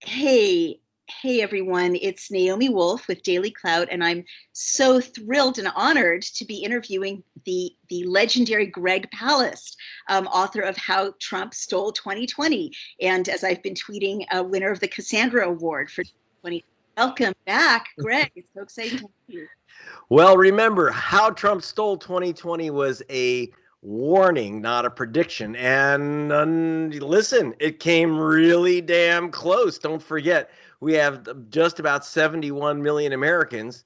Hey, hey everyone, it's Naomi Wolf with DailyClout, and I'm so thrilled and honored to be interviewing the legendary Greg Palast, author of How Trump Stole 2020, and as I've been tweeting, a winner of the Cassandra Award for 2020. Welcome back, Greg. It's so exciting to have you. Well, remember, how Trump stole 2020 was a warning, not a prediction. And listen, it came really damn close. Don't forget, we have just about 71 million Americans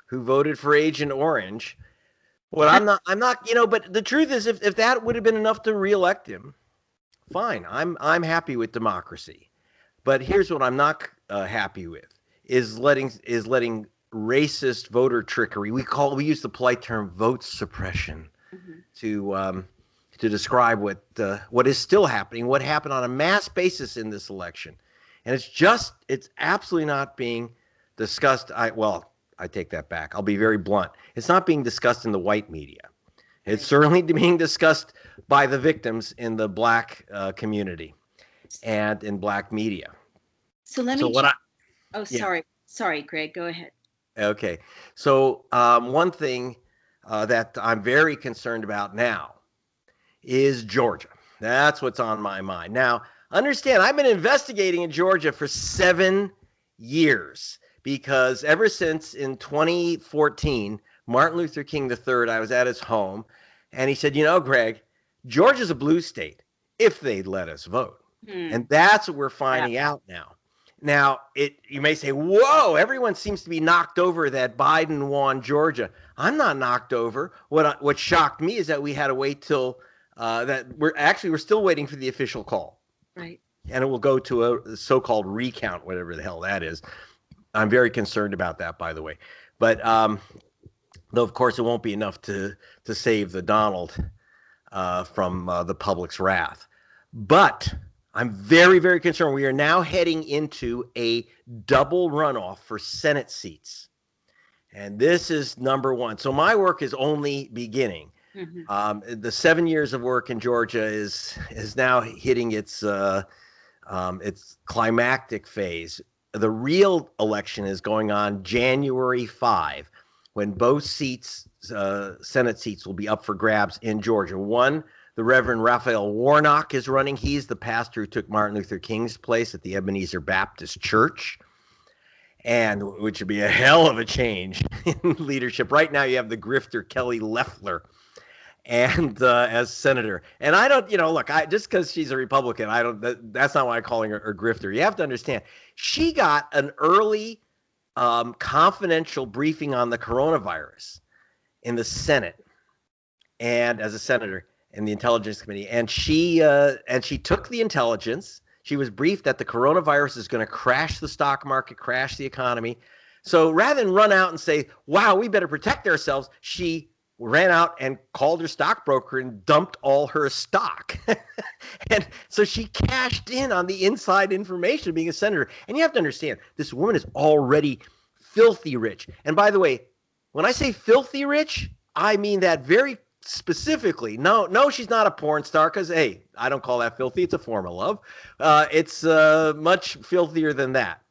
who voted for Agent Orange. Well, but the truth is, if that would have been enough to reelect him, fine. I'm happy with democracy. But here's what I'm not happy with is letting racist voter trickery. We use the polite term vote suppression to describe what is still happening, what happened on a mass basis in this election, and it's absolutely not being discussed. I take that back. I'll be very blunt. It's not being discussed in the white media. It's certainly being discussed by the victims in the black community and in black media. So let me. Sorry, Greg. Go ahead. Okay. So one thing that I'm very concerned about now is Georgia. That's what's on my mind. Now, understand, I've been investigating in Georgia for 7 years because ever since in 2014, Martin Luther King III, I was at his home, and he said, Greg, Georgia's a blue state if they'd let us vote. And that's what we're finding out now. Now, you may say, whoa, everyone seems to be knocked over that Biden won Georgia. I'm not knocked over. What shocked me is that we had to wait till we're still waiting for the official call. Right. And it will go to a so-called recount, whatever the hell that is. I'm very concerned about that, by the way. But though, of course, it won't be enough to save the Donald from the public's wrath. But I'm very, very concerned. We are now heading into a double runoff for Senate seats. And this is number one. So my work is only beginning. The 7 years of work in Georgia is now hitting its climactic phase. The real election is going on January 5, when both seats, Senate seats, will be up for grabs in Georgia. One, the Reverend Raphael Warnock is running. He's the pastor who took Martin Luther King's place at the Ebenezer Baptist Church, and which would be a hell of a change in leadership. Right now, you have the grifter Kelly Loeffler, and as senator. And I don't, just because she's a Republican, that's not why I'm calling her grifter. You have to understand, she got an early confidential briefing on the coronavirus in the Senate, and as a senator in the Intelligence Committee, and she took the intelligence. She was briefed that the coronavirus is going to crash the stock market, crash the economy. So rather than run out and say, wow, we better protect ourselves, she ran out and called her stockbroker and dumped all her stock. And so she cashed in on the inside information of being a senator. And you have to understand, this woman is already filthy rich. And by the way, when I say filthy rich, I mean that very specifically. No, she's not a porn star because, hey, I don't call that filthy. It's a form of love. It's much filthier than that.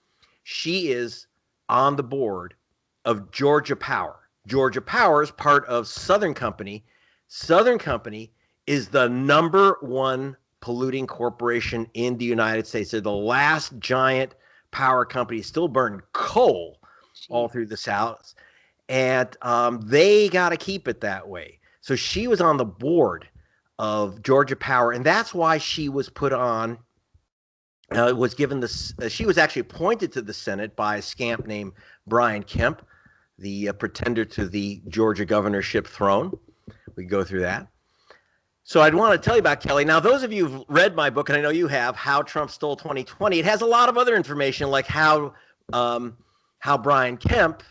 She is on the board of Georgia Power. Georgia Power is part of Southern Company. Southern Company is the number one polluting corporation in the United States. They're the last giant power company, still burn coal all through the South. And they got to keep it that way. So she was on the board of Georgia Power, and that's why she was put on, was given this. She was actually appointed to the Senate by a scamp named Brian Kemp, the pretender to the Georgia governorship throne. We can go through that. So I'd want to tell you about Kelly. Now, those of you who've read my book, and I know you have, How Trump Stole 2020, it has a lot of other information, like how Brian Kemp,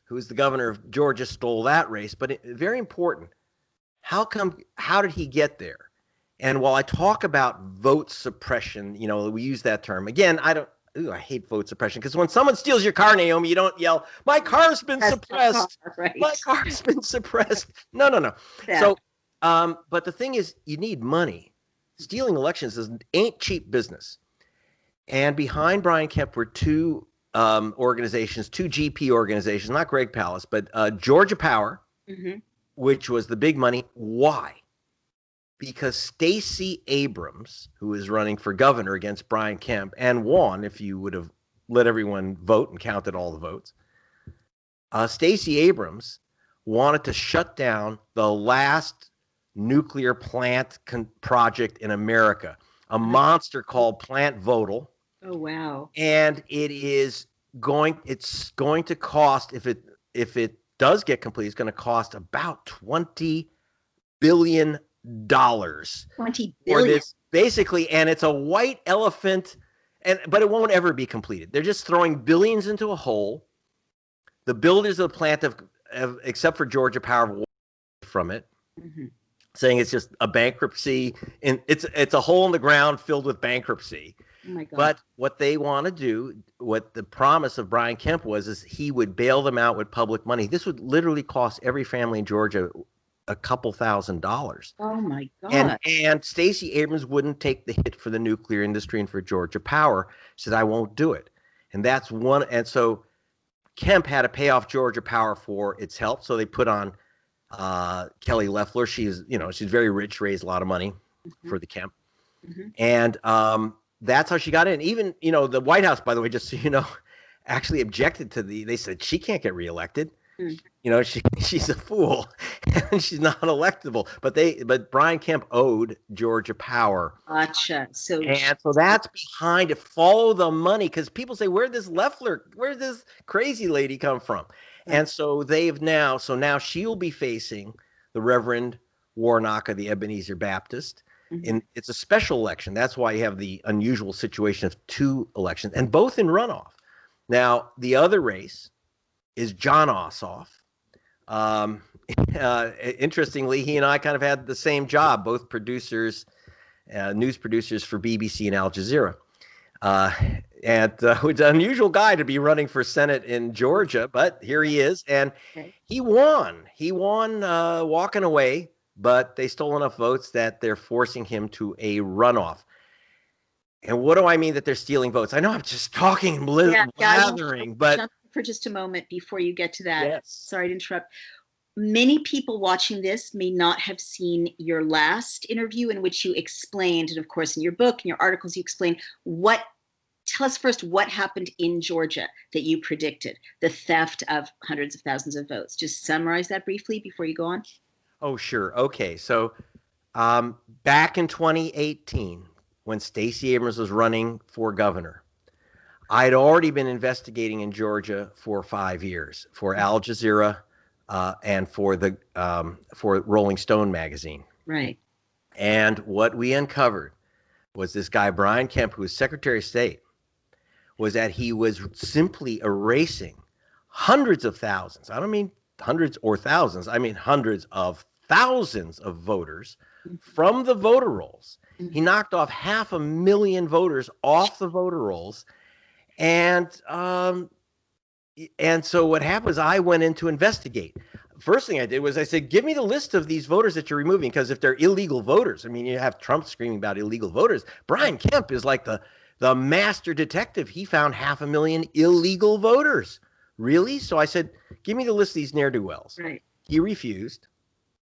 who is the governor of Georgia, stole that race. But very important, how did he get there? And while I talk about vote suppression, we use that term. Again, I hate vote suppression, because when someone steals your car, Naomi, you don't yell, my car's been suppressed. Right. My car's been suppressed. No. Yeah. So, but the thing is, you need money. Stealing elections ain't cheap business. And behind Brian Kemp were two organizations, two GP organizations, not Greg Palast, but Georgia Power, which was the big money. Why? Because Stacey Abrams, who is running for governor against Brian Kemp and won, if you would have let everyone vote and counted all the votes, Stacey Abrams wanted to shut down the last nuclear plant project in America, a monster called Plant Vogtle. Oh, wow. And it's going to cost, if it does get complete, it's going to cost about $20 billion. 20 billion. For this, basically, and it's a white elephant, but it won't ever be completed. They're just throwing billions into a hole. The builders of the plant have except for Georgia Power, from it, saying it's just a bankruptcy, and it's a hole in the ground filled with bankruptcy. Oh my God. But what they want to do, what the promise of Brian Kemp was, is he would bail them out with public money. This would literally cost every family in Georgia a couple $1,000s. Oh my God. And Stacey Abrams wouldn't take the hit for the nuclear industry and for Georgia Power. She said, I won't do it. And that's one. And so Kemp had to pay off Georgia Power for its help. So they put on Kelly Loeffler. she's very rich, raised a lot of money for the Kemp. And that's how she got in. Even, the White House, by the way, just so you know, actually objected to they said she can't get reelected. She's a fool and she's not electable. But Brian Kemp owed Georgia Power. Gotcha. So that's behind it. Follow the money, because people say, where'd this crazy lady come from? And so now she'll be facing the Reverend Warnock of the Ebenezer Baptist. And it's a special election. That's why you have the unusual situation of two elections, and both in runoff. Now, the other race is John Ossoff. Interestingly, he and I kind of had the same job, both producers, news producers for BBC and Al Jazeera. And was an unusual guy to be running for Senate in Georgia, but here he is, and he won. He won walking away, but they stole enough votes that they're forcing him to a runoff. And what do I mean that they're stealing votes? I know I'm just talking blathering, but for just a moment before you get to that. Yes. Sorry to interrupt. Many people watching this may not have seen your last interview, in which you explained, and of course in your book and your articles, you explained tell us first what happened in Georgia that you predicted, the theft of hundreds of thousands of votes. Just summarize that briefly before you go on. Oh, sure. Okay. So back in 2018, when Stacey Abrams was running for governor, I'd already been investigating in Georgia for 5 years for Al Jazeera and for Rolling Stone magazine. Right. And what we uncovered was this guy, Brian Kemp, who was Secretary of State, was that he was simply erasing hundreds of thousands. I don't mean hundreds or thousands. I mean hundreds of thousands of voters from the voter rolls. He knocked off 500,000 voters off the voter rolls. And so what happened was I went in to investigate. First thing I did was I said, give me the list of these voters that you're removing, because if they're illegal voters, I mean, you have Trump screaming about illegal voters. Brian Kemp is like the master detective. He found 500,000 illegal voters. Really? So I said, give me the list of these ne'er-do-wells. Right. He refused.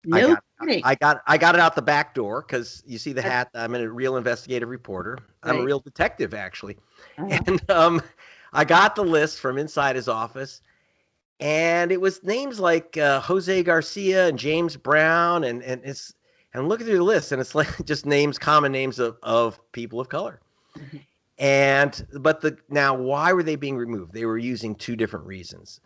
No, I got it out the back door, because you see the hat. I'm a real investigative reporter. I'm a real detective, actually. And I got the list from inside his office, and it was names like Jose Garcia and James Brown, and looking through the list, and it's like just common names of people of color. Now, why were they being removed? They were using two different reasons.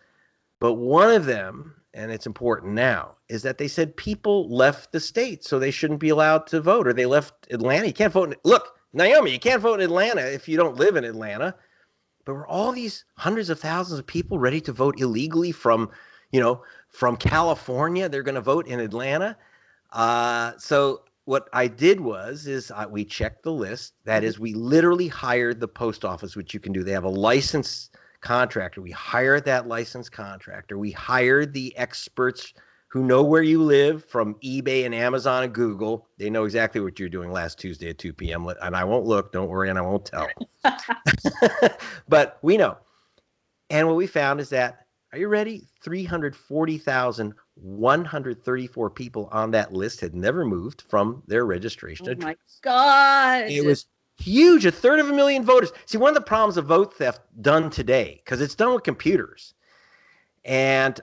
But one of them, and it's important now, is that they said people left the state, so they shouldn't be allowed to vote, or they left Atlanta. You can't vote. Look, Naomi, you can't vote in Atlanta if you don't live in Atlanta. But were all these hundreds of thousands of people ready to vote illegally from California? They're going to vote in Atlanta. So what I did we checked the list. That is, we literally hired the post office, which you can do. They have a licensed contractor. We hired that licensed contractor. We hired the experts who know where you live from eBay and Amazon and Google. They know exactly what you're doing last Tuesday at 2 p.m. And I won't look, don't worry, and I won't tell. But we know. And what we found is that, are you ready? 340,134 people on that list had never moved from their registration address. My God. It was huge, 1/3 voters. See, one of the problems of vote theft done today, because it's done with computers. And,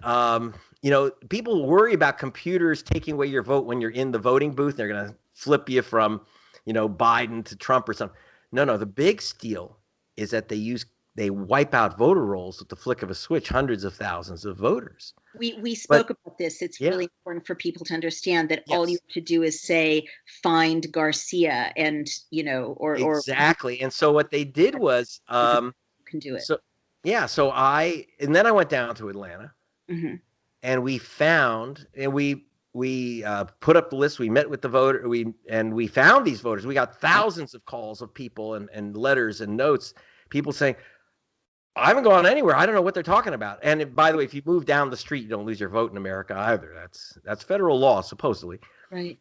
people worry about computers taking away your vote when you're in the voting booth. They're going to flip you from, Biden to Trump or something. No, the big steal is that they wipe out voter rolls with the flick of a switch, hundreds of thousands of voters. We spoke about this. It's really important for people to understand that all you have to do is say, find Garcia and, or exactly. And so what they did was, can do it. And then I went down to Atlanta. Mm-hmm. And we found, and we put up the list. We met with the voter. We found these voters. We got thousands of calls of people and letters and notes. People saying, "I haven't gone anywhere. I don't know what they're talking about." And by the way, if you move down the street, you don't lose your vote in America either. That's federal law, supposedly. Right.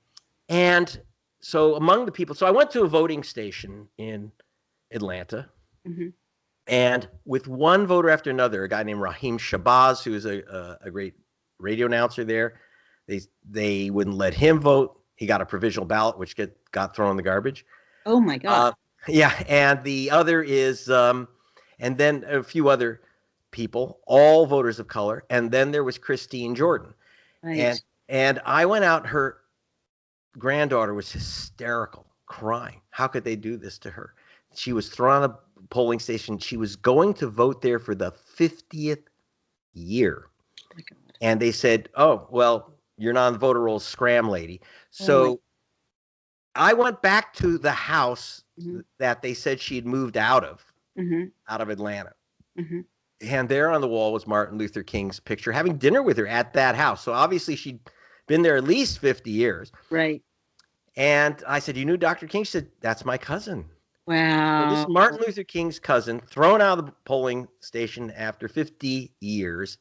And so among the people, so I went to a voting station in Atlanta. Mm-hmm. And with one voter after another, a guy named Raheem Shabazz, who is a great radio announcer there, they wouldn't let him vote. He got a provisional ballot, which got thrown in the garbage. Oh, my God. And the other is, and then a few other people, all voters of color. And then there was Christine Jordan. Right. And I went out, her granddaughter was hysterical, crying. How could they do this to her? She was thrown on a polling station. She was going to vote there for the 50th year. Oh my God. And they said, "Oh, well, you're not on the voter rolls, scram, lady." So I went back to the house that they said she had moved out of Atlanta. Mm-hmm. And there on the wall was Martin Luther King's picture, having dinner with her at that house. So obviously she'd been there at least 50 years. Right. And I said, "You knew Dr. King?" She said, "That's my cousin." Wow. So this is Martin Luther King's cousin, thrown out of the polling station after 50 years.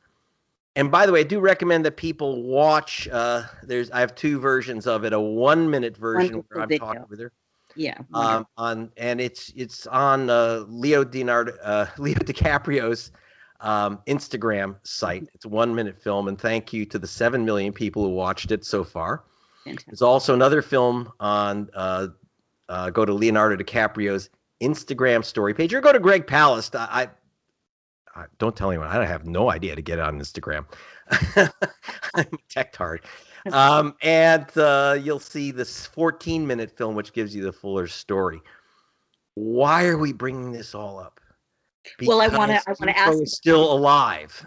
And by the way, I do recommend that people watch. I have two versions of it: a 1-minute version where I'm talking with her. Yeah. It's on Leo DiCaprio's Instagram site. It's a 1-minute film, and thank you to the 7 million people who watched it so far. Fantastic. There's also another film on. Go to Leonardo DiCaprio's Instagram story page, or go to Greg Palast. I don't tell anyone. I have no idea to get on Instagram. I'm tech-tard. And you'll see this 14-minute film, which gives you the fuller story. Why are we bringing this all up? Well, I want to ask. Is still alive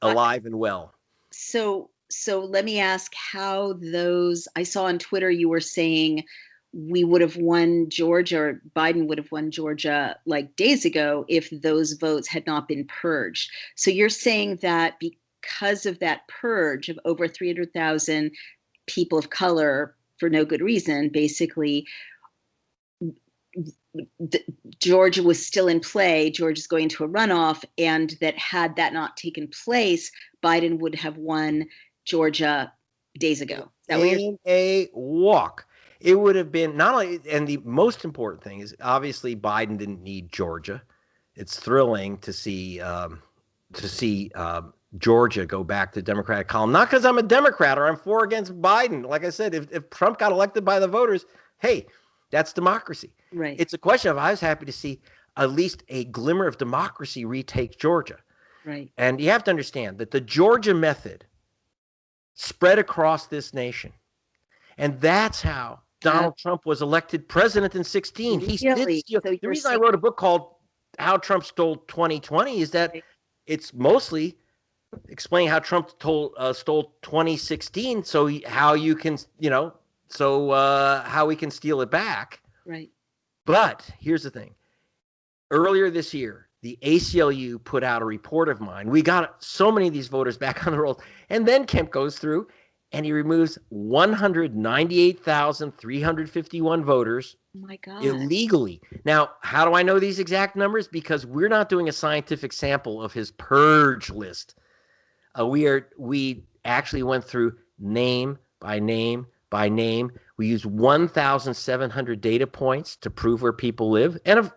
and well. So let me ask how those. I saw on Twitter you were saying we would have won Georgia, or Biden would have won Georgia like days ago if those votes had not been purged. So you're saying that because of that purge of over 300,000 people of color for no good reason, basically, Georgia was still in play. Georgia's going to a runoff, and that had that not taken place, Biden would have won Georgia days ago. In a walk. It would have been not only, and the most important thing is obviously Biden didn't need Georgia. It's thrilling to see Georgia go back to the Democratic column. Not because I'm a Democrat or I'm for or against Biden. Like I said, if Trump got elected by the voters, hey, that's democracy. Right. It's a question of I was happy to see at least a glimmer of democracy retake Georgia. Right. And you have to understand that the Georgia method spread across this nation, and that's how Donald Trump was elected president in 2016. He did steal. The reason I wrote a book called How Trump Stole 2020 is that it's mostly explaining how Trump stole 2016, so how you can, how we can steal it back. Right. But here's the thing. Earlier this year, the ACLU put out a report of mine. We got so many of these voters back on the rolls. And then Kemp goes through and he removes 198,351 voters illegally. Now, how do I know these exact numbers? Because we're not doing a scientific sample of his purge list. We actually went through name by name by name. We used 1,700 data points to prove where people live, and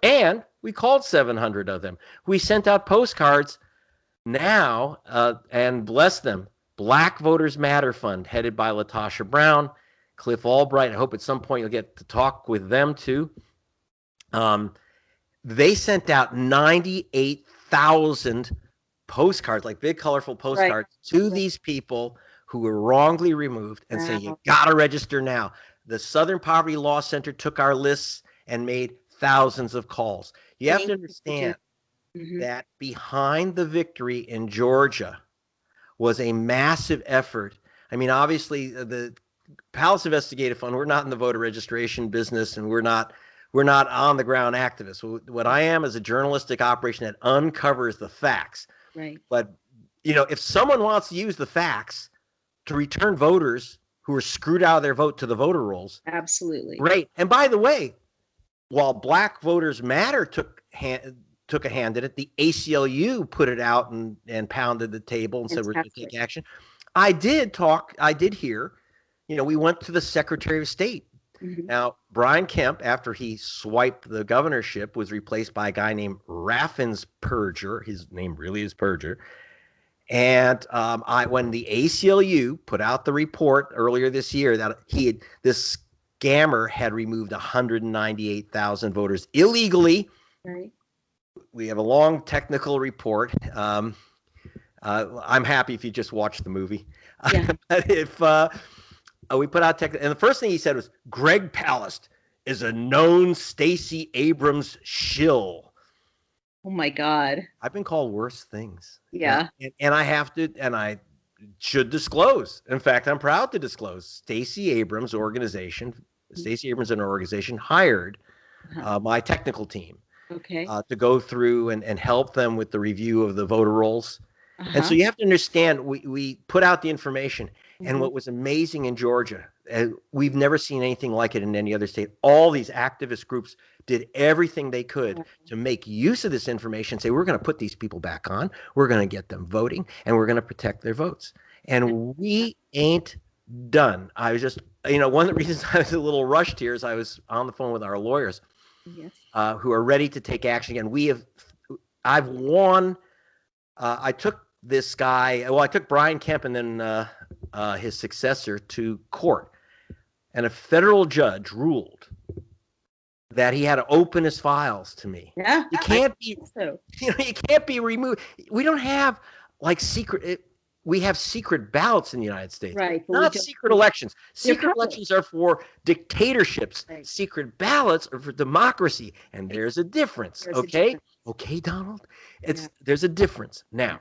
we called 700 of them. We sent out postcards now, and bless them, Black Voters Matter Fund, headed by Latasha Brown, Cliff Albright. I hope at some point you'll get to talk with them too. They sent out 98,000 postcards, like big, colorful postcards, to these people who were wrongly removed and saying, you got to register now. The Southern Poverty Law Center took our lists and made thousands of calls. You have to understand that behind the victory in Georgia was a massive effort. I mean, obviously, the Palast Investigative Fund, we're not in the voter registration business, and we're not on the ground activists. What I am is a journalistic operation that uncovers the facts. Right. But, if someone wants to use the facts to return voters who were screwed out of their vote to the voter rolls. Absolutely. Right. And by the way, while Black Voters Matter took a hand in it, the ACLU put it out and pounded the table and said we're going to take action. I did hear, we went to the Secretary of State. Now, Brian Kemp, after he swiped the governorship, was replaced by a guy named Raffensperger. His name really is Perger. And when the ACLU put out the report earlier this year that this scammer had removed 198,000 voters illegally. Right. We have a long technical report. I'm happy if you just watch the movie. Yeah. But if we put out and the first thing he said was, Greg Palast is a known Stacey Abrams shill. Oh my God. I've been called worse things. Yeah. And I have to, and I should disclose. In fact, I'm proud to disclose Stacey Abrams' organization, Stacey Abrams and her organization hired my technical team. Okay. To go through and help them with the review of the voter rolls. And so you have to understand, we put out the information. And what was amazing in Georgia, we've never seen anything like it in any other state. All these activist groups did everything they could to make use of this information, say, we're going to put these people back on, we're going to get them voting, and we're going to protect their votes. And we ain't done. I was just, one of the reasons I was a little rushed here is I was on the phone with our lawyers. Yes. Who are ready to take action again. I've won. I took this guy. Well, I took Brian Kemp and then his successor to court, and a federal judge ruled that he had to open his files to me. Yeah, you can't be. So. You can't be removed. We don't have secret. We have secret ballots in the United States, right? Not secret elections. Secret elections are for dictatorships. Right. Secret ballots are for democracy, and there's a difference. Okay, Donald. There's a difference now.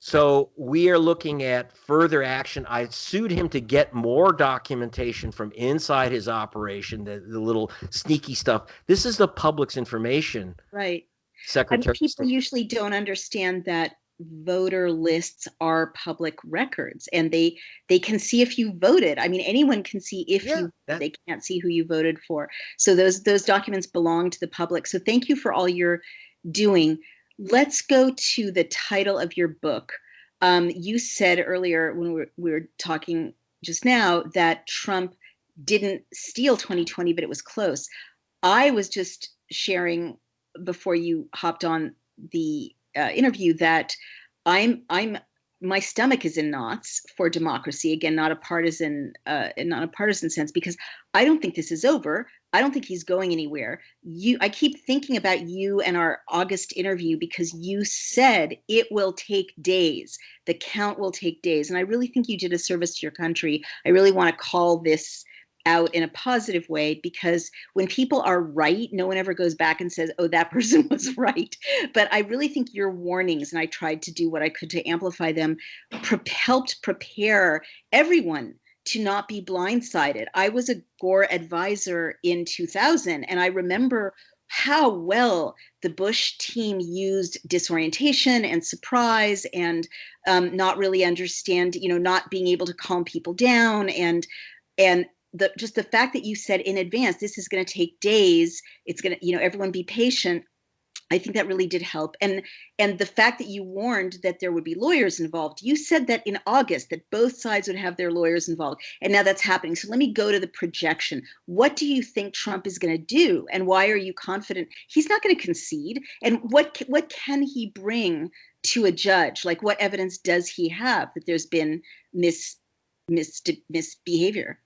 So we are looking at further action. I sued him to get more documentation from inside his operation, the little sneaky stuff. This is the public's information, right? Secretary. People usually don't understand that voter lists are public records, and they can see if you voted. I mean, anyone can see if they can't see who you voted for. So those documents belong to the public. So thank you for all you're doing. Let's go to the title of your book. You said earlier when we were talking just now that Trump didn't steal 2020, but it was close. I was just sharing before you hopped on the interview that my stomach is in knots for democracy. Again, not a partisan sense, because I don't think this is over. I don't think he's going anywhere. I keep thinking about you and our August interview, because you said it will take days. The count will take days. And I really think you did a service to your country. I really want to call this out in a positive way, because when people are right, no one ever goes back and says, oh, that person was right. But I really think your warnings, and I tried to do what I could to amplify them, helped prepare everyone to not be blindsided. I was a Gore advisor in 2000, and I remember how well the Bush team used disorientation and surprise and not really understand, not being able to calm people down, and just the fact that you said in advance, this is going to take days, it's going to, everyone be patient. I think that really did help. And the fact that you warned that there would be lawyers involved, you said that in August that both sides would have their lawyers involved. And now that's happening. So let me go to the projection. What do you think Trump is going to do? And why are you confident he's not going to concede? And what can he bring to a judge? Like, what evidence does he have that there's been misbehavior?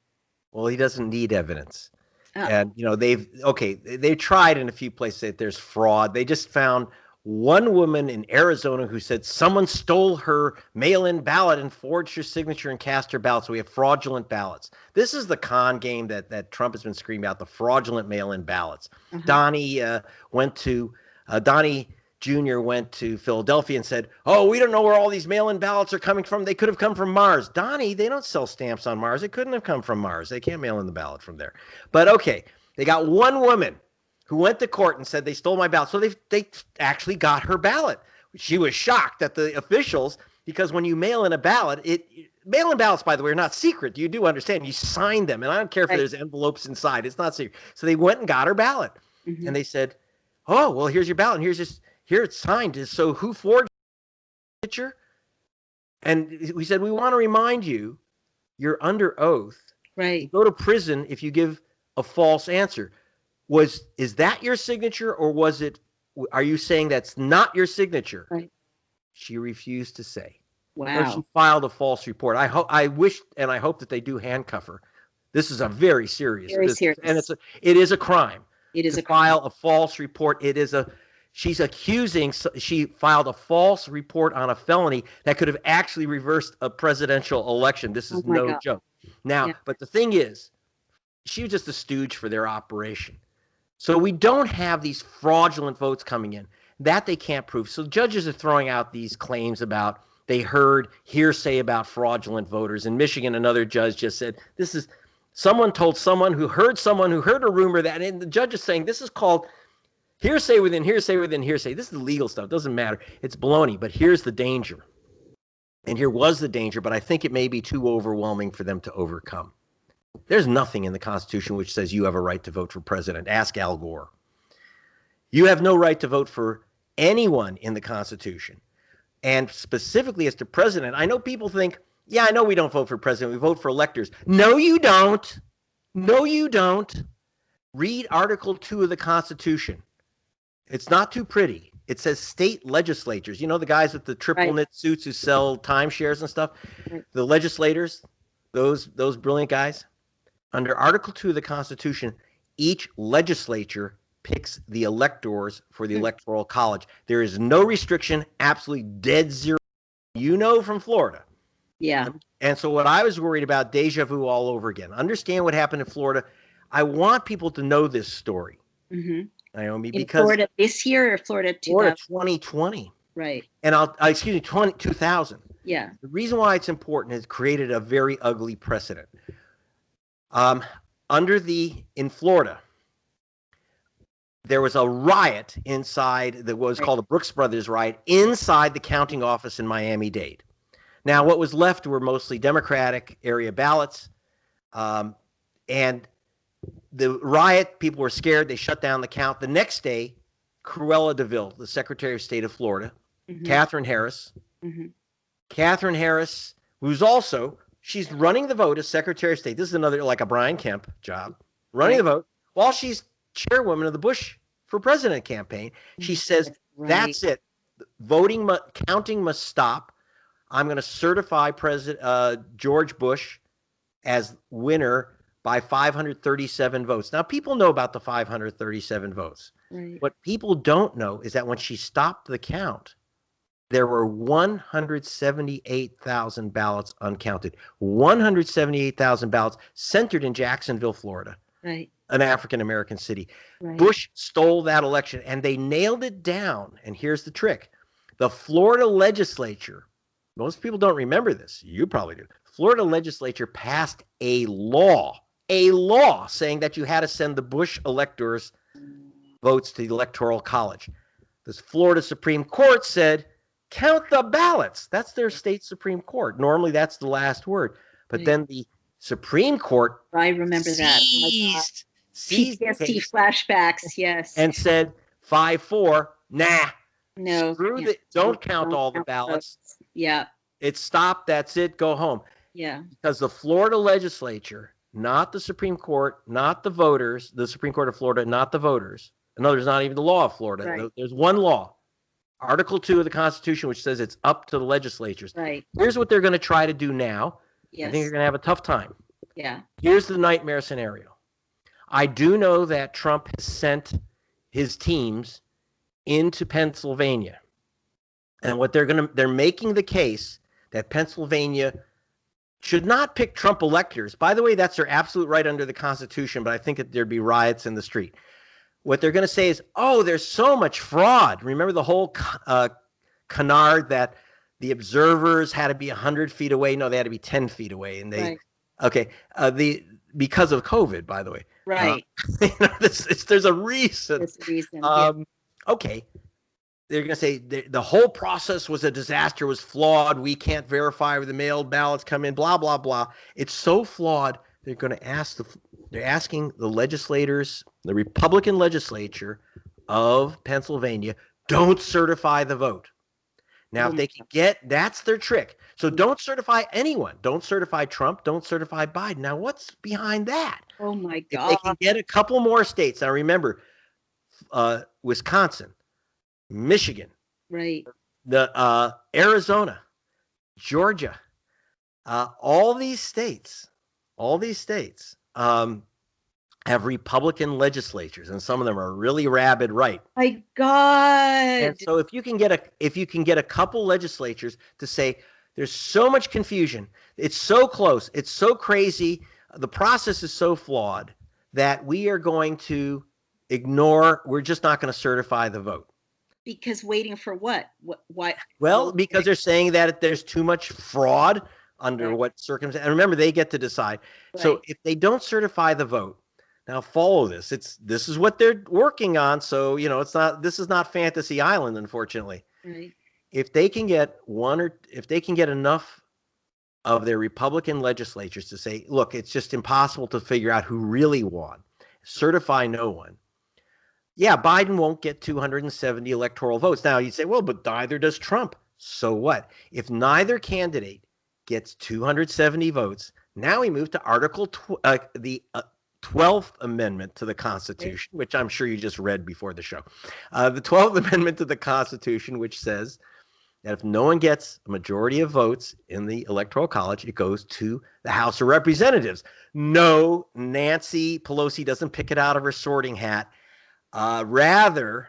Well, he doesn't need evidence. Oh. And, they've tried in a few places that there's fraud. They just found one woman in Arizona who said someone stole her mail-in ballot and forged her signature and cast her ballot. So we have fraudulent ballots. This is the con game that Trump has been screaming about, the fraudulent mail-in ballots. Donnie Jr. went to Philadelphia and said, "Oh, we don't know where all these mail-in ballots are coming from. They could have come from Mars." Donnie, they don't sell stamps on Mars. It couldn't have come from Mars. They can't mail in the ballot from there. But okay, they got one woman who went to court and said they stole my ballot. So they actually got her ballot. She was shocked at the officials because when you mail in a ballot, mail-in ballots, by the way, are not secret. You do understand. You sign them, and I don't care if there's envelopes inside. It's not secret. So they went and got her ballot, and they said, "Oh, well, here's your ballot, and here it's signed. So who forged the signature?" And we said, "We want to remind you, you're under oath. Right. You go to prison if you give a false answer. Is that your signature, or are you saying that's not your signature?" Right. She refused to say. Wow. So she filed a false report. I wish and I hope that they do handcuff her. This is a very serious, and it is a crime. It is to file a false report. She filed a false report on a felony that could have actually reversed a presidential election. This is no joke. Now, but the thing is, she was just a stooge for their operation. So we don't have these fraudulent votes coming in. That they can't prove. So judges are throwing out these claims about they heard hearsay about fraudulent voters. In Michigan, another judge just said, this is someone told someone who heard a rumor that, and the judge is saying this is called hearsay within hearsay within hearsay. This is legal stuff. It doesn't matter. It's baloney. But here's the danger. And here was the danger, but I think it may be too overwhelming for them to overcome. There's nothing in the Constitution which says you have a right to vote for president. Ask Al Gore. You have no right to vote for anyone in the Constitution. And specifically as to president, I know people think, yeah, I know we don't vote for president. We vote for electors. No, you don't. No, you don't. Read Article 2 of the Constitution. It's not too pretty. It says state legislatures. You know, the guys with the triple knit suits who sell timeshares and stuff? Right. The legislators, those brilliant guys. Under Article 2 of the Constitution, each legislature picks the electors for the Electoral College. There is no restriction, absolutely dead zero. You know from Florida. Yeah. And so what I was worried about, deja vu all over again. Understand what happened in Florida. I want people to know this story, Naomi, because Florida this year or Florida 2020. Right. And 2000. Yeah. The reason why it's important is created a very ugly precedent. In Florida, there was a riot inside that was called the Brooks Brothers riot inside the counting office in Miami-Dade. Now, what was left were mostly Democratic area ballots. And the riot, people were scared. They shut down the count. The next day, Cruella DeVille, the Secretary of State of Florida, Catherine Harris, who's also, she's running the vote as Secretary of State. This is another, like a Brian Kemp job, running the vote while she's chairwoman of the Bush for President campaign. She says, that's it. Counting must stop. I'm going to certify President George Bush as winner by 537 votes. Now, people know about the 537 votes. Right. What people don't know is that when she stopped the count, there were 178,000 ballots uncounted. 178,000 ballots centered in Jacksonville, Florida. Right. An African-American city. Right. Bush stole that election, and they nailed it down. And here's the trick. The Florida legislature, most people don't remember this. You probably do. Florida legislature passed a law saying that you had to send the Bush electors' votes to the Electoral College. The Florida Supreme Court said, count the ballots. That's their state Supreme Court. Normally, that's the last word. But then the Supreme Court I remember that. seized PTSD flashbacks, yes. And said 5-4, Nah, No. don't count all the ballots. Yeah. It's stopped. That's it. Go home. Yeah. Because the Florida legislature, not the Supreme Court, not the voters, the Supreme Court of Florida, not the voters. No, there's not even the law of Florida. Right. There's one law, Article 2 of the Constitution, which says it's up to the legislatures. Right. Here's what they're going to try to do now. Yes. I think you're going to have a tough time. Yeah. Here's the nightmare scenario. I do know that Trump has sent his teams into Pennsylvania. And what they're making the case that Pennsylvania should not pick Trump electors. By the way, that's their absolute right under the Constitution, but I think that there'd be riots in the street. What they're going to say is, oh, there's so much fraud. Remember the whole canard that the observers had to be 100 feet away? No, they had to be 10 feet away. And they, because of COVID, by the way. Right. There's a reason. There's a reason. Okay. They're going to say the whole process was a disaster, was flawed. We can't verify where the mailed ballots come in, blah, blah, blah. It's so flawed. They're going to they're asking the legislators, the Republican legislature of Pennsylvania, don't certify the vote. Now, if they can that's their trick. So don't certify anyone. Don't certify Trump. Don't certify Biden. Now, what's behind that? Oh, my God. If they can get a couple more states. Now, remember, Wisconsin, Michigan, right, the Arizona, Georgia, all these states have Republican legislatures, and some of them are really rabid right. My God! And so if you can get a couple legislatures to say there's so much confusion, it's so close, it's so crazy, the process is so flawed that we are going to ignore. We're just not going to certify the vote. Because waiting for what? Why? Well, because they're saying that there's too much fraud under what circumstances. And remember, they get to decide. Right. So if they don't certify the vote, now follow this. This is what they're working on. So, this is not Fantasy Island, unfortunately. Right. If they can get enough of their Republican legislatures to say, look, it's just impossible to figure out who really won, certify no one. Yeah, Biden won't get 270 electoral votes. Now, you'd say, well, but neither does Trump. So what? If neither candidate gets 270 votes, now we move to the 12th Amendment to the Constitution, which I'm sure you just read before the show. The 12th Amendment to the Constitution, which says that if no one gets a majority of votes in the Electoral College, it goes to the House of Representatives. No, Nancy Pelosi doesn't pick it out of her sorting hat. Rather,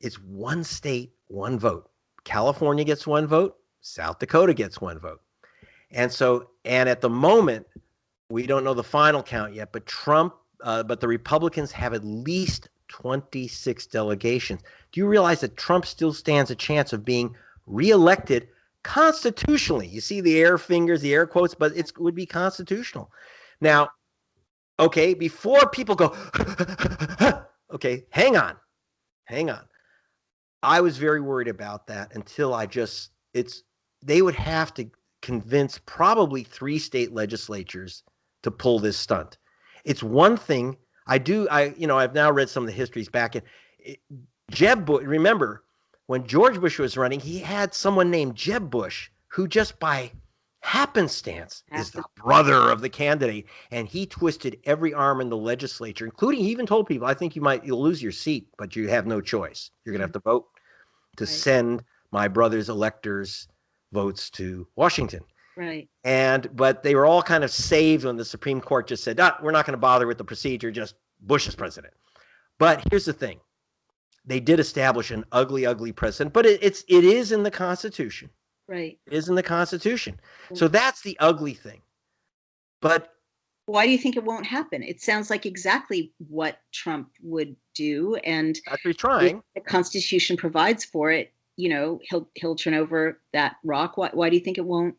it's one state, one vote. California gets one vote. South Dakota gets one vote. And at the moment, we don't know the final count yet, but but the Republicans have at least 26 delegations. Do you realize that Trump still stands a chance of being reelected constitutionally? You see the air fingers, the air quotes, but it would be constitutional. Now, okay, before people go, okay, hang on. I was very worried about that until they would have to convince probably 3 state legislatures to pull this stunt. It's one thing I've now read some of the histories back in Jeb Bush. Remember when George Bush was running, he had someone named Jeb Bush who just by happenstance is the brother of the candidate, and he twisted every arm in the legislature, including he even told people, I think you'll lose your seat, but you have no choice. You're going to have to vote to send my brother's electors' votes to Washington. Right. But they were all kind of saved when the Supreme Court just said, we're not going to bother with the procedure, just Bush is president. But here's the thing. They did establish an ugly, ugly precedent, but it is in the Constitution. Right. It is in the Constitution. So that's the ugly thing. But why do you think it won't happen? It sounds like exactly what Trump would do, and that's what he's trying. If the Constitution provides for it, he'll turn over that rock. Why do you think it won't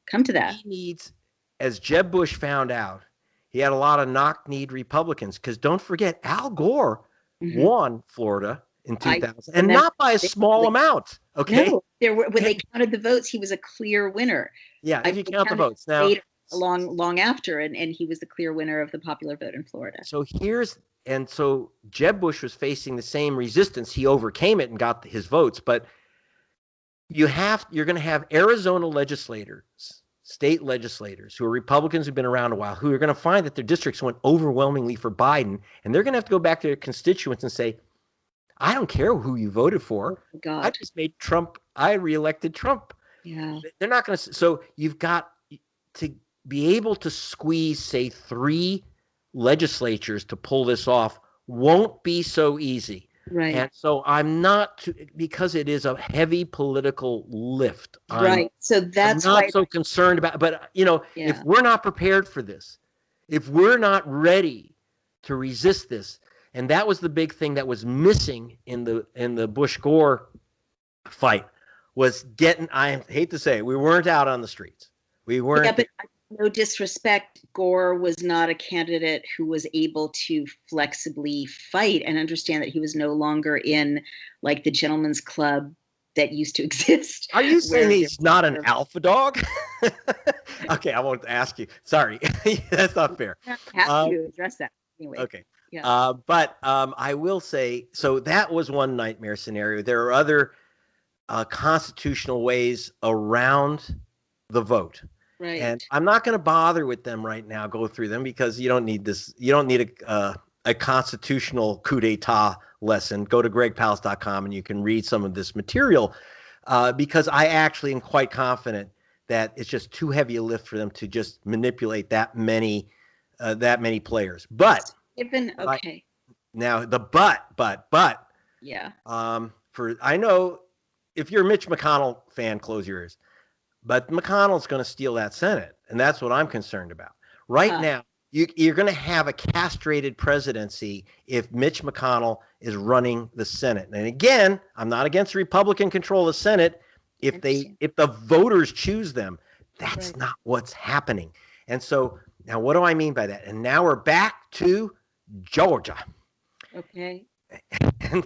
come to that? He needs, as Jeb Bush found out, he had a lot of knock-kneed Republicans, because don't forget, Al Gore won Florida in 2000, and not by a small amount. Okay. No, when they counted the votes, he was a clear winner. Yeah, if you count the votes. Now, long after, and he was the clear winner of the popular vote in Florida. So Jeb Bush was facing the same resistance. He overcame it and got his votes, but you're going to have Arizona legislators, state legislators who are Republicans who've been around a while, who are going to find that their districts went overwhelmingly for Biden, and they're going to have to go back to their constituents and say, I don't care who you voted for. Oh, God. I just made Trump. I reelected Trump. Yeah. They're not going to. So you've got to be able to squeeze, say, 3 legislatures to pull this off. Won't be so easy. Right. And so I'm not, because it is a heavy political lift. Right. So that's I'm not why so concerned about, but if we're not prepared for this, if we're not ready to resist this, and that was the big thing that was missing in the Bush-Gore fight, was getting, I hate to say it, we weren't out on the streets. We weren't. Yeah, but no disrespect, Gore was not a candidate who was able to flexibly fight and understand that he was no longer in like the gentleman's club that used to exist. Are you saying he's not an alpha dog? Okay, I won't ask you. Sorry, that's not fair. I have to address that anyway. Okay. Yeah. But I will say, so that was one nightmare scenario. There are other constitutional ways around the vote. Right. And I'm not going to bother with them right now, go through them, because you don't need this. You don't need a constitutional coup d'etat lesson. Go to gregpalast.com and you can read some of this material, because I actually am quite confident that it's just too heavy a lift for them to just manipulate that many players. But now the but yeah. I know if you're a Mitch McConnell fan, close your ears. But McConnell's going to steal that Senate, and that's what I'm concerned about. Right now, you're going to have a castrated presidency if Mitch McConnell is running the Senate. And again, I'm not against Republican control of the Senate if the voters choose them. That's not what's happening. And so now what do I mean by that? And now we're back to Georgia. Okay. And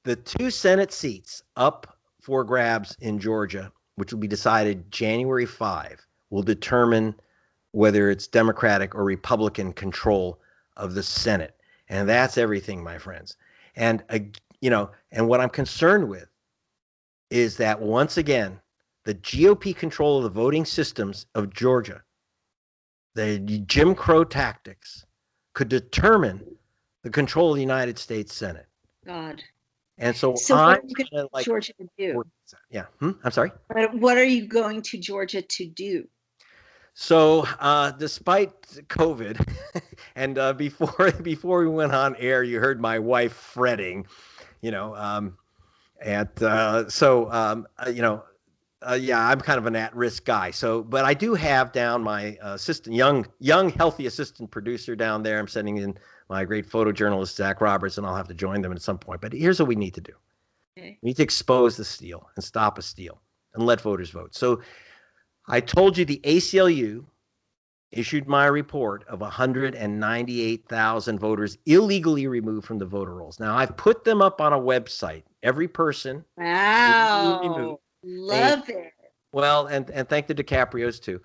the 2 Senate seats up for grabs in Georgia, which will be decided January 5, will determine whether it's Democratic or Republican control of the Senate. And that's everything, my friends. And, and what I'm concerned with is that once again, the GOP control of the voting systems of Georgia, the Jim Crow tactics, could determine the control of the United States Senate. God. And so what are you going to Georgia to do? Yeah. I'm sorry. What are you going to Georgia to do? So despite COVID, and before we went on air, you heard my wife fretting, I'm kind of an at-risk guy. So, but I do have down my assistant, young, healthy assistant producer down there. I'm sending in my great photojournalist, Zach Roberts, and I'll have to join them at some point. But here's what we need to do. Okay. We need to expose the steal and stop a steal and let voters vote. So I told you the ACLU issued my report of 198,000 voters illegally removed from the voter rolls. Now, I've put them up on a website. Every person. Wow. Love it. Well, and thank the DiCaprios too.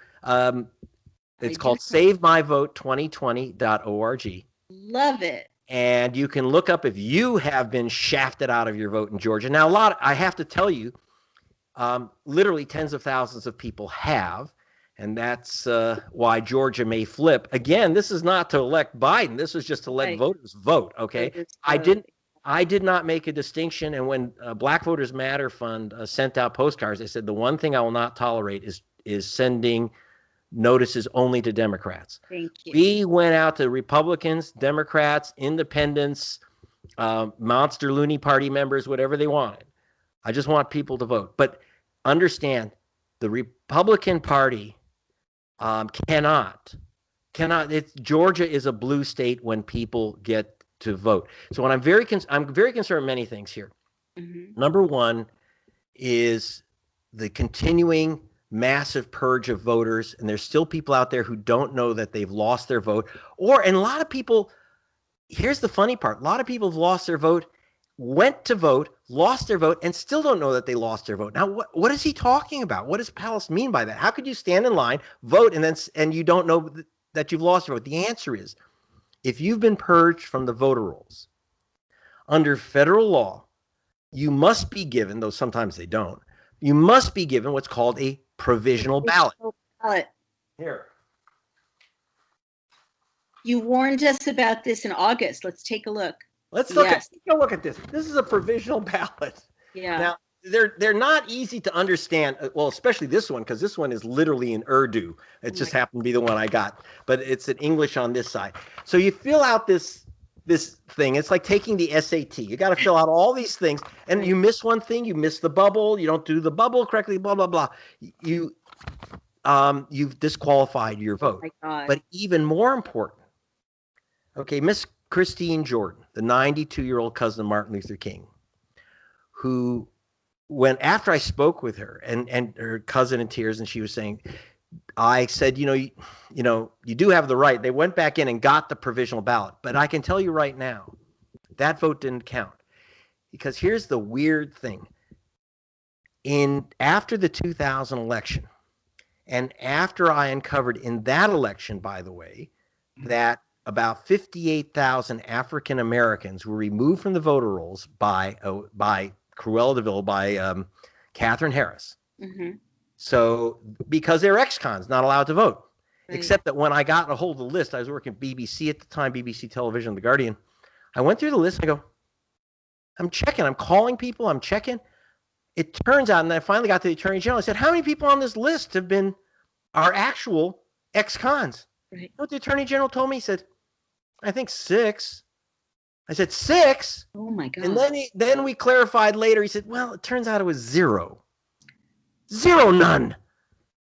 It's called SaveMyVote2020.org. Love it. And you can look up if you have been shafted out of your vote in Georgia. Now, I have to tell you, literally tens of thousands of people have, and that's why Georgia may flip. Again, this is not to elect Biden. This is just to let voters vote, okay? I did not make a distinction, and when Black Voters Matter Fund sent out postcards, they said the one thing I will not tolerate is sending notices only to Democrats. Thank you. We went out to Republicans, Democrats, independents, monster loony party members, whatever they wanted. I just want people to vote. But understand, the Republican Party cannot. Georgia is a blue state when people get to vote. So when I'm very concerned with many things here. Mm-hmm. Number one is the continuing massive purge of voters, and there's still people out there who don't know that they've lost their vote. And a lot of people, here's the funny part, a lot of people have lost their vote went to vote, lost their vote, and still don't know that they lost their vote. Now, what is he talking about? What does Palast mean by that? How could you stand in line, vote, and you don't know that you've lost your vote? The answer is, if you've been purged from the voter rolls, under federal law, you must be given, though sometimes they don't, you must be given what's called a provisional ballot. Here. You warned us about this in August. Let's take a look. Let's take a look at this. This is a provisional ballot. Yeah. Now, they're not easy to understand. Well, especially this one, because this one is literally in Urdu. It just happened to be the one I got, but it's in English on this side. So you fill out this thing. It's like taking the SAT. You got to fill out all these things, and you miss one thing. You miss the bubble. You don't do the bubble correctly. Blah blah blah. You've disqualified your vote. Oh my God. But even more important, okay, Miss Christine Jordan, the 92-year-old cousin of Martin Luther King, who, after I spoke with her and her cousin in tears, and she was saying, I said, you do have the right. They went back in and got the provisional ballot, but I can tell you right now, that vote didn't count, because here's the weird thing. After the 2000 election, and after I uncovered in that election, by the way, that about 58,000 African Americans were removed from the voter rolls by Cruella de Vil, by Catherine Harris. Mm-hmm. So because they're ex-cons, not allowed to vote. Right. Except that when I got a hold of the list, I was working at BBC at the time, BBC Television, The Guardian. I went through the list. I go, I'm checking. I'm calling people. I'm checking. It turns out, and I finally got to the Attorney General. I said, how many people on this list are actual ex-cons? Right. You know what the Attorney General told me? He said, I think 6. I said, 6? Oh my God. And then we clarified later. He said, well, it turns out it was 0. 0, none.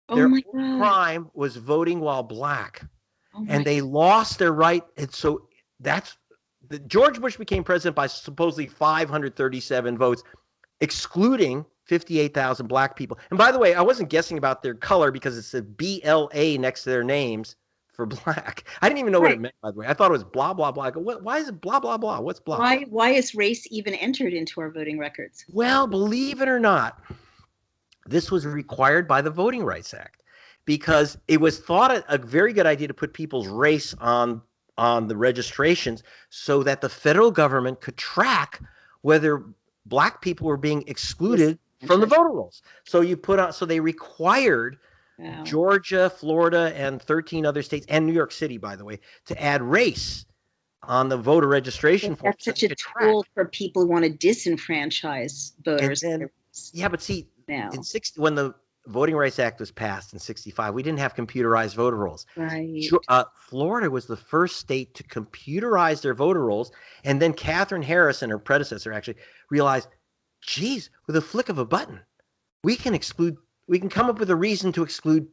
Oh Their my God. crime was voting while black. Oh and they lost their right. And so George Bush became president by supposedly 537 votes, excluding 58,000 black people. And by the way, I wasn't guessing about their color because it said BLA next to their names for black. I didn't even know what it meant, by the way. I thought it was blah, blah, blah. I go, why is it blah, blah, blah? What's blah? Why is race even entered into our voting records? Well, believe it or not, this was required by the Voting Rights Act, because it was thought a very good idea to put people's race on the registrations so that the federal government could track whether black people were being excluded from the voter rolls. So they required Georgia, Florida, and 13 other states, and New York City, by the way, to add race on the voter registration form. That's such a tool for people who want to disenfranchise voters. But see, when the Voting Rights Act was passed in 1965, we didn't have computerized voter rolls. Right. Florida was the first state to computerize their voter rolls, and then Catherine Harris and her predecessor actually realized, geez, with a flick of a button, we can come up with a reason to exclude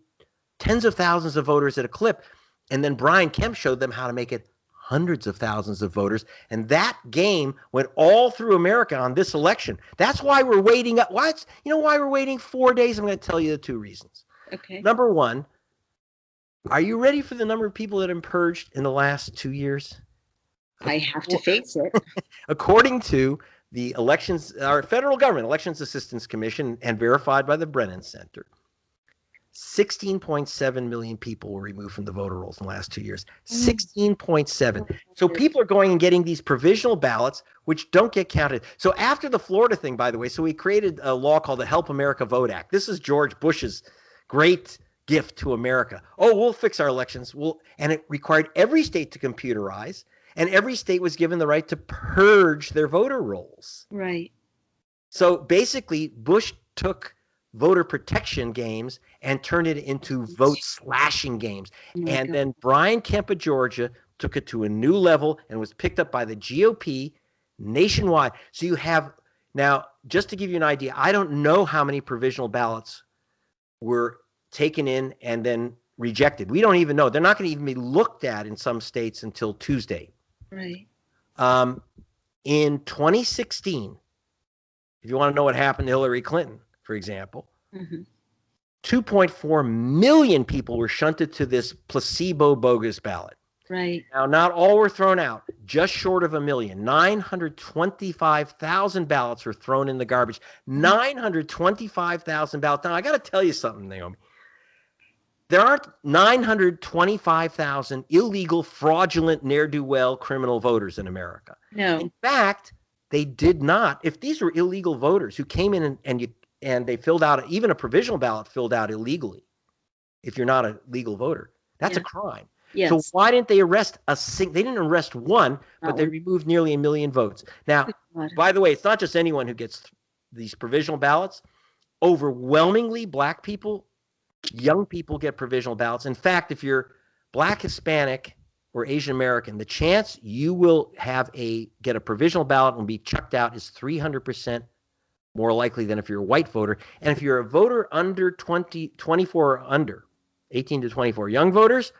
tens of thousands of voters at a clip. And then Brian Kemp showed them how to make it hundreds of thousands of voters. And that game went all through America on this election. That's why we're waiting. Why we're waiting 4 days? I'm going to tell you the 2 reasons. Okay. Number one, are you ready for the number of people that have been purged in the last 2 years? I have to face it. According to the federal government Elections Assistance Commission, and verified by the Brennan Center, 16.7 million people were removed from the voter rolls in the last 2 years. 16.7. So people are going and getting these provisional ballots, which don't get counted. So after the Florida thing, by the way, so we created a law called the Help America Vote Act. This is George Bush's great gift to America. Oh, we'll fix our elections. And it required every state to computerize, and every state was given the right to purge their voter rolls. Right. So basically, Bush took voter protection games and turned it into vote slashing games. And then Brian Kemp of Georgia took it to a new level and was picked up by the GOP nationwide. So you have now, just to give you an idea, I don't know how many provisional ballots were taken in and then rejected. We don't even know. They're not going to even be looked at in some states until Tuesday. Right. In 2016, if you want to know what happened to Hillary Clinton, for example, 2.4 million people were shunted to this placebo bogus ballot. Right. Now, not all were thrown out, just short of 1 million. 925,000 ballots were thrown in the garbage. 925,000 ballots. Now, I got to tell you something, Naomi. There aren't 925,000 illegal, fraudulent, ne'er-do-well criminal voters in America. No. In fact, they did not. If these were illegal voters who came in and they filled out, even a provisional ballot filled out illegally, if you're not a legal voter, that's a crime. Yes. So why didn't they arrest they didn't arrest one, but they removed nearly 1 million votes. Now, by the way, it's not just anyone who gets these provisional ballots. Overwhelmingly, black people, young people get provisional ballots. In fact, if you're black, Hispanic, or Asian American, the chance you will get a provisional ballot and be chucked out is 300% more likely than if you're a white voter. And if you're a voter under 24 or under, 18 to 24, young voters,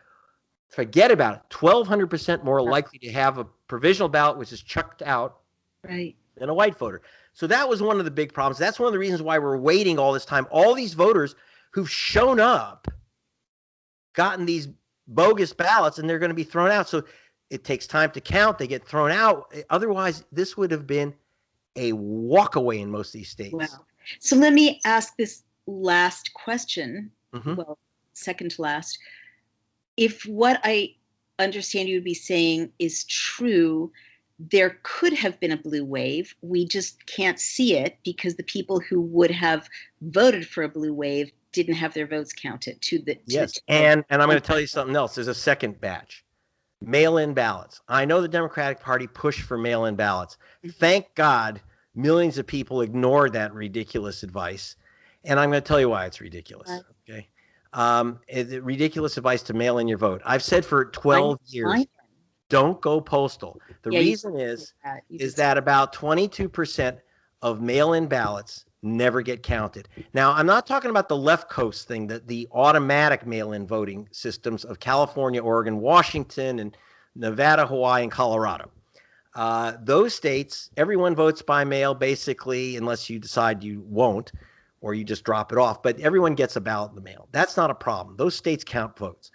forget about it. 1,200% more likely to have a provisional ballot, which is chucked out, than a white voter. So that was one of the big problems. That's one of the reasons why we're waiting all this time. All these voters who've shown up, gotten these bogus ballots, and they're going to be thrown out. So it takes time to count. They get thrown out. Otherwise, this would have been a walkaway in most of these states. Wow. So let me ask this last question. Well, second to last. If what I understand you would be saying is true, there could have been a blue wave. We just can't see it because the people who would have voted for a blue wave didn't have their votes counted. And I'm going to tell you something else. There's a second batch. Mail-in ballots. I know the Democratic Party pushed for mail-in ballots. Thank God millions of people ignored that ridiculous advice. And I'm going to tell you why it's ridiculous. Okay. It's ridiculous advice to mail in your vote. I've said for 12 years, don't go postal. The reason is that about 22% of mail-in ballots never get counted. Now, I'm not talking about the left coast thing, the automatic mail-in voting systems of California, Oregon, Washington, and Nevada, Hawaii, and Colorado. Those states, everyone votes by mail, basically, unless you decide you won't, or you just drop it off. But everyone gets a ballot in the mail. That's not a problem. Those states count votes.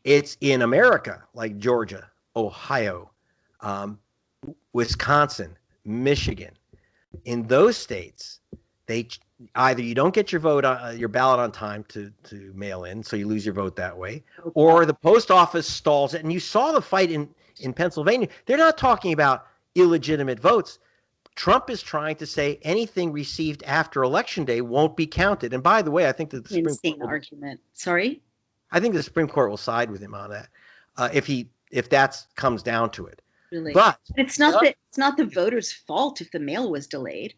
It's in America, like Georgia, Ohio, Wisconsin, Michigan. In those states, they either you don't get your ballot on time to mail in, so you lose your vote that way, or the post office stalls it. And you saw the fight in Pennsylvania. They're not talking about illegitimate votes. Trump is trying to say anything received after Election Day won't be counted. And by the way, I think that the Supreme Court argument. Sorry? I think the Supreme Court will side with him on that if that comes down to it. Really? But it's not the voters' fault if the mail was delayed.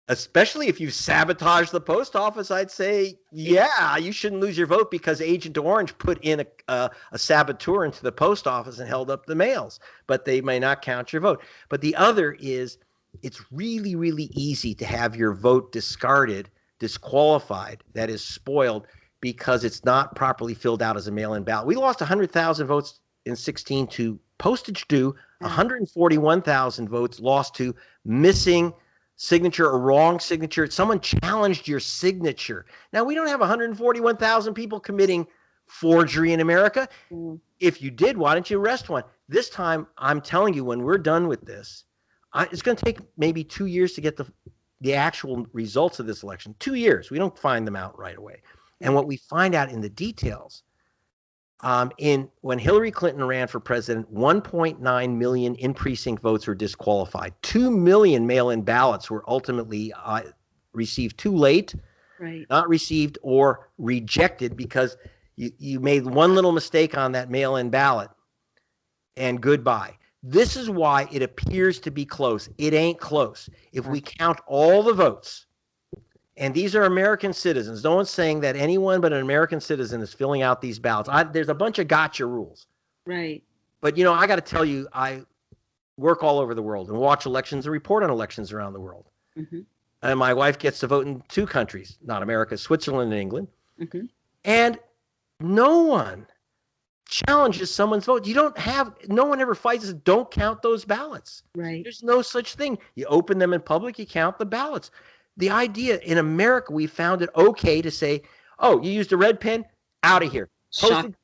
Especially if you sabotage the post office, I'd say, yeah, you shouldn't lose your vote because Agent Orange put in a saboteur into the post office and held up the mails. But they may not count your vote. But the other is, it's really, really easy to have your vote disqualified, that is spoiled, because it's not properly filled out as a mail-in ballot. We lost 100,000 votes in 2016 to postage due, 141,000 votes lost to missing signature or wrong signature. Someone challenged your signature. Now, we don't have 141,000 people committing forgery in America. If you did, why didn't you arrest one? This time, I'm telling you, when we're done with this, it's going to take maybe 2 years to get the actual results of this election. 2 years. We don't find them out right away. And what we find out in the details, when Hillary Clinton ran for president, 1.9 million in-precinct votes were disqualified. 2 million mail-in ballots were ultimately received too late, not received, or rejected because you made one little mistake on that mail-in ballot, and goodbye. This is why it appears to be close. It ain't close. If we count all the votes, and these are American citizens. No one's saying that anyone but an American citizen is filling out these ballots. There's a bunch of gotcha rules. Right. But, I got to tell you, I work all over the world and watch elections and report on elections around the world. And my wife gets to vote in 2 countries, not America, Switzerland and England. And no one challenges someone's vote. No one ever fights us. Don't count those ballots. Right. There's no such thing. You open them in public, you count the ballots. The idea in America, we found it okay to say, oh, you used a red pen? Out of here. Posted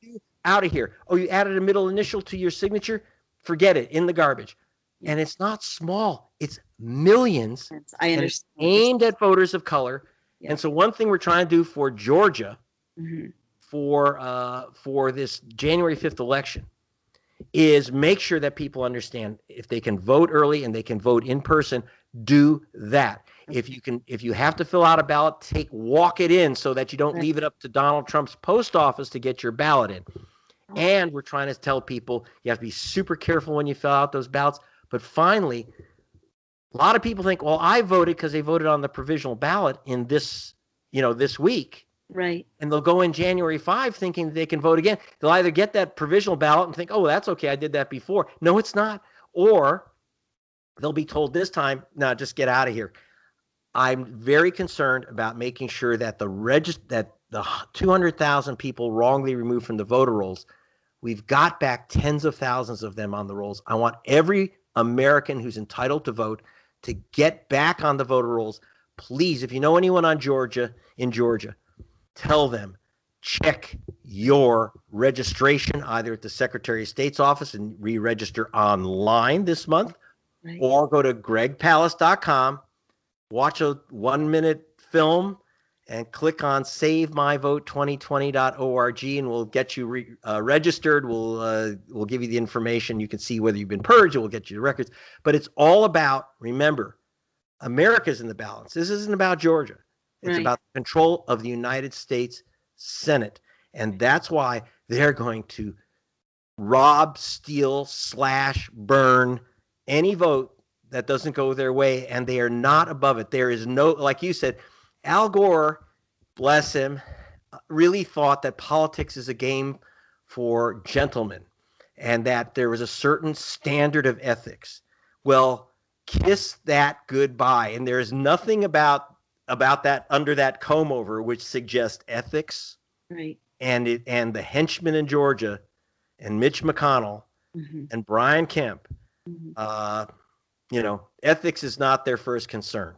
out of here. Oh, you added a middle initial to your signature? Forget it, in the garbage. Yeah. And it's not small, it's millions. I understand. And it's aimed at voters of color. Yeah. And so one thing we're trying to do for Georgia for this January 5th election is make sure that people understand if they can vote early and they can vote in person, do that. Okay. If you have to fill out a ballot, walk it in so that you don't leave it up to Donald Trump's post office to get your ballot in. And we're trying to tell people you have to be super careful when you fill out those ballots. But finally, a lot of people think, well, I voted because they voted on the provisional ballot in this week. Right. And they'll go in January 5 thinking they can vote again. They'll either get that provisional ballot and think, oh, that's okay, I did that before. No, it's not. Or they'll be told this time, no, just get out of here. I'm very concerned about making sure that the 200,000 people wrongly removed from the voter rolls, we've got back tens of thousands of them on the rolls. I want every American who's entitled to vote to get back on the voter rolls. Please, if you know anyone in Georgia, tell them, check your registration either at the Secretary of State's office and re-register online this month, or go to gregpalast.com, watch a 1-minute film, and click on savemyvote2020.org, and we'll get you registered. We'll give you the information. You can see whether you've been purged. We'll get you the records. But it's all about, remember, America's in the balance. This isn't about Georgia. It's about the control of the United States Senate. And that's why they're going to rob, steal, slash, burn any vote that doesn't go their way. And they are not above it. There is no, like you said, Al Gore, bless him, really thought that politics is a game for gentlemen and that there was a certain standard of ethics. Well, kiss that goodbye. And there is nothing about that under that comb over which suggests ethics. Right. And the henchmen in Georgia and Mitch McConnell and Brian Kemp, ethics is not their first concern.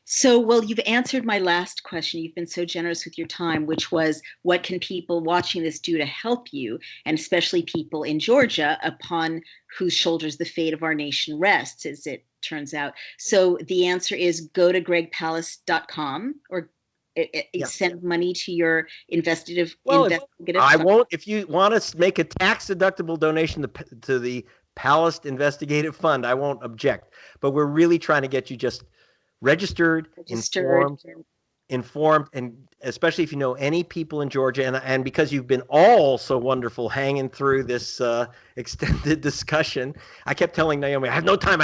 So, well, you've answered my last question. You've been so generous with your time, which was, what can people watching this do to help you, and especially people in Georgia, upon whose shoulders the fate of our nation rests, as it turns out. So the answer is go to gregpalast.com or send money to your investigative. If you want to make a tax-deductible donation to the Palast Investigative Fund, I won't object. But we're really trying to get you just registered, informed, and especially if you know any people in Georgia, and because you've been all so wonderful hanging through this extended discussion, I kept telling Naomi, I have no time,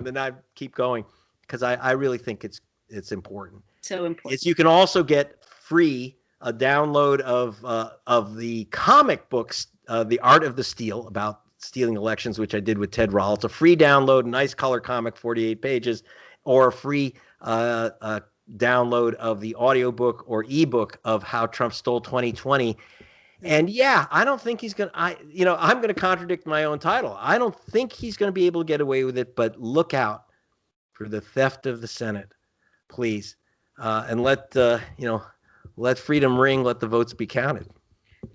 and I keep going because I really think it's important. So important. You can also get free a download of the comic books, The Art of the Steal, about stealing elections, which I did with Ted Rall. It's a free download, nice color comic, 48 pages. Or a free download of the audiobook or ebook of How Trump Stole 2020. And I don't think he's going to, I'm going to contradict my own title. I don't think he's going to be able to get away with it, but look out for the theft of the Senate, please. And let freedom ring, let the votes be counted.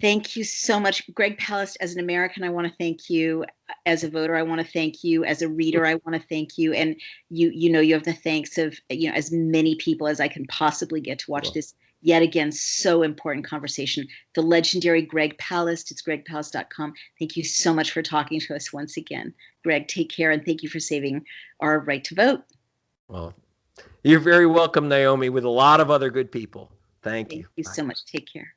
Thank you so much, Greg Palast. As an American, I want to thank you. As a voter, I want to thank you. As a reader, I want to thank you. And you have the thanks of as many people as I can possibly get to watch this yet again so important conversation. The legendary Greg Palast. It's gregpalast.com. Thank you so much for talking to us once again, Greg. Take care, and thank you for saving our right to vote. Well, you're very welcome, Naomi, with a lot of other good people. Thank you. Thank you so much. Take care.